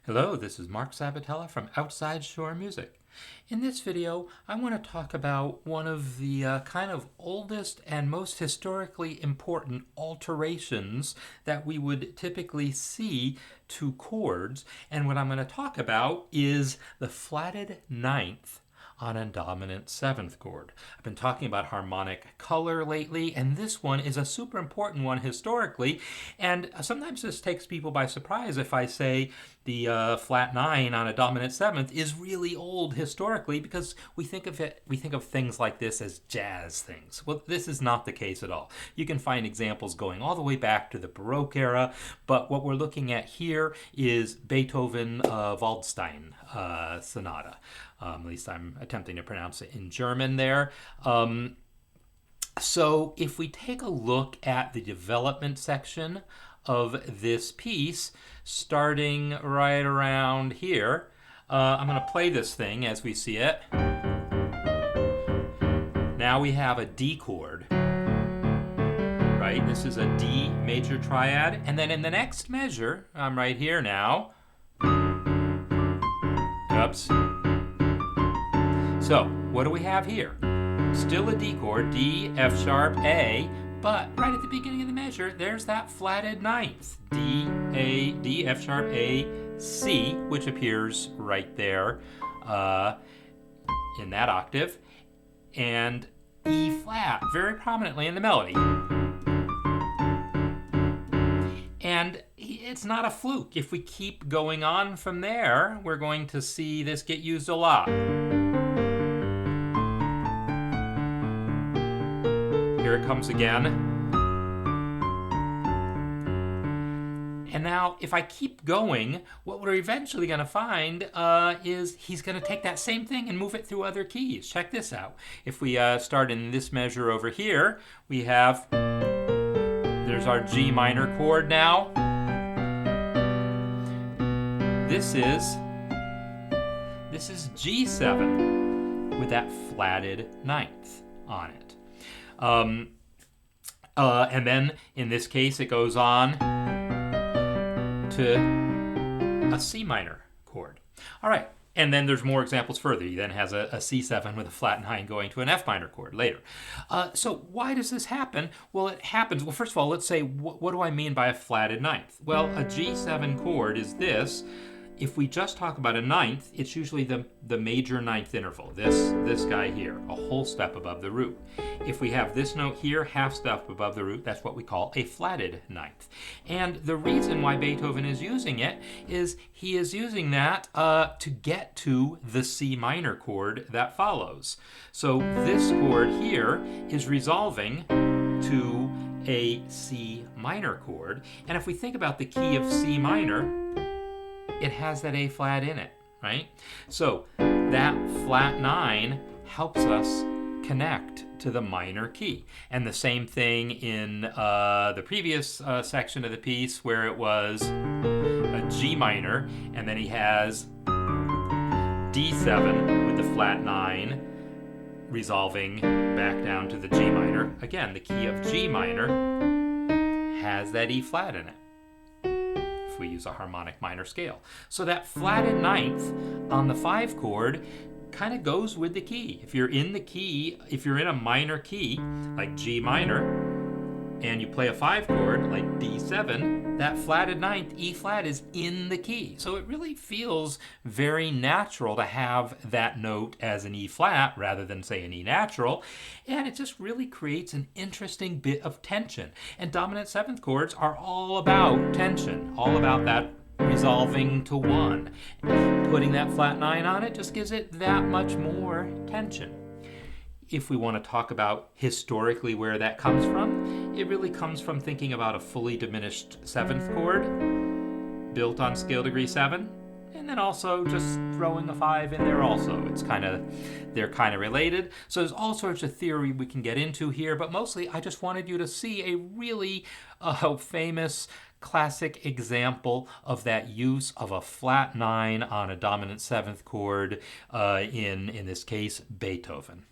Hello, this is Mark Sabatella from Outside Shore Music. In this video, I want to talk about one of the kind of oldest and most historically important alterations that we would typically see to chords. And what I'm going to talk about is the flatted ninth on a dominant seventh chord. I've been talking about harmonic color lately, and this one is a super important one historically. And sometimes this takes people by surprise if I say the flat nine on a dominant seventh is really old historically, because we think of things like this as jazz things. Well, this is not the case at all. You can find examples going all the way back to the Baroque era, but what we're looking at here is Beethoven Waldstein sonata. At least I'm attempting to pronounce it in German there. So if we take a look at the development section of this piece, starting right around here, I'm going to play this thing as we see it. Now we have a D chord, right? This is a D major triad. And then in the next measure, I'm right here now. Oops. So, what do we have here? Still a D chord, D, F sharp, A, but right at the beginning of the measure, there's that flatted ninth. D, A, D, F sharp, A, C, which appears right there in that octave, and E flat, very prominently in the melody. And it's not a fluke. If we keep going on from there, we're going to see this get used a lot. Here it comes again. And now, if I keep going, what we're eventually going to find is he's going to take that same thing and move it through other keys. Check this out. If we start in this measure over here, we have, there's our G minor chord now. This is G7 with that flatted ninth on it. And then in this case it goes on to a C minor chord. All right, and then there's more examples further. He then has a C7 with a flat nine going to an F minor chord later. So why does this happen? Well, it happens, well, first of all, let's say, what do I mean by a flatted ninth? Well, a G7 chord is this. If we just talk about a ninth, it's usually the major ninth interval, this guy here, a whole step above the root. If we have this note here, half step above the root, that's what we call a flatted ninth. And the reason why Beethoven is using it is he is using that to get to the C minor chord that follows. So this chord here is resolving to a C minor chord. And if we think about the key of C minor, it has that A flat in it, right? So that flat nine helps us connect to the minor key. And the same thing in the previous section of the piece where it was a G minor, and then he has D7 with the flat nine resolving back down to the G minor. Again, the key of G minor has that E flat in it. We use a harmonic minor scale. So that flatted ninth on the 5 chord kind of goes with the key. If you're in the key, if you're in a minor key, like G minor, and you play a 5 chord, like D7, that flatted ninth, E flat, is in the key. So it really feels very natural to have that note as an E flat rather than, say, an E natural. And it just really creates an interesting bit of tension. And dominant seventh chords are all about tension, all about that resolving to one. Putting that flat nine on it just gives it that much more tension. If we want to talk about historically where that comes from, it really comes from thinking about a fully diminished seventh chord built on scale degree 7, and then also just throwing a 5 in there also. They're kind of related. So there's all sorts of theory we can get into here, but mostly I just wanted you to see a really famous classic example of that use of a flat 9 on a dominant seventh chord in this case, Beethoven.